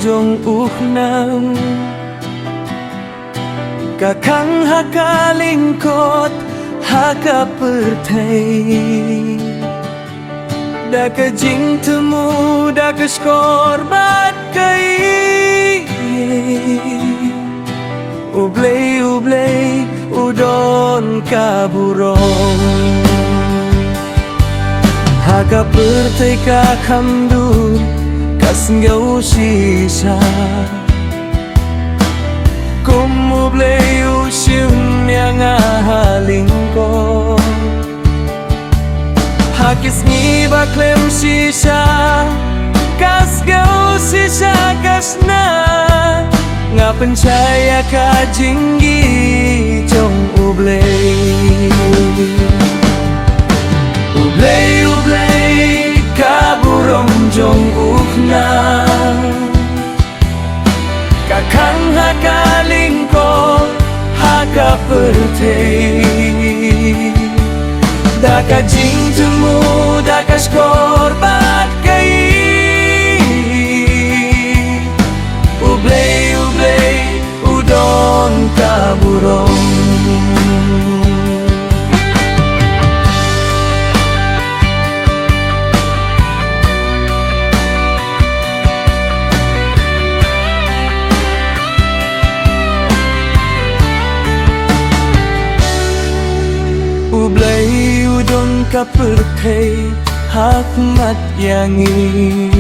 jong uknang kakang hakalingkot hakapertay daka jing temu daka skorbat kai ublay ublay udon kaburong hakapertay kakamdu kasngaw sisa kumublay usyun yang ahaling ko hakis ngi baklem sisa kasgaw sisa kasna nga pencaya ka jinggi jong ublay ublay ublay kaburong jong uknang kakang hakalingkot hakapertay daka jing temu daka skorbat kai ublay ublay udon kaburong ublay udon kapertay hakmat yangi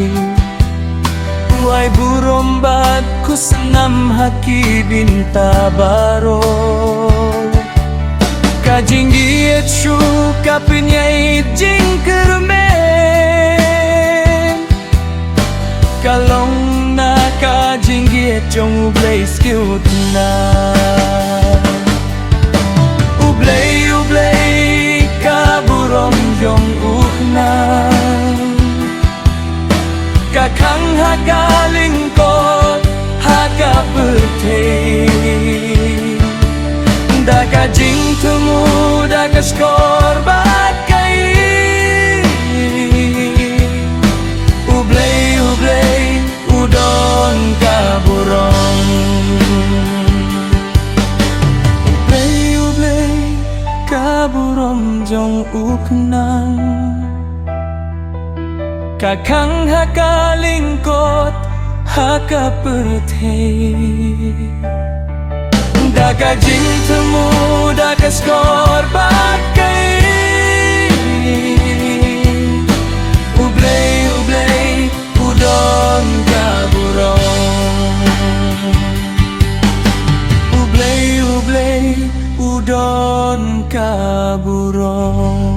wai burombat kusenam haki binta baro kajinggiet shu kapinyai jing kermen kalong na kajinggiet jong ublay skiutna ublay ublay kaburong jong uknang kakang hakalingkot hakapertay daka jing temu daka skorbat kai ublay ublay udon kaburong kaburong jong uknang kakang hakalingkot hakapertay daka jing temu daka skorbat kai ublay ublay udon kaburong ublay ublay udon kaburong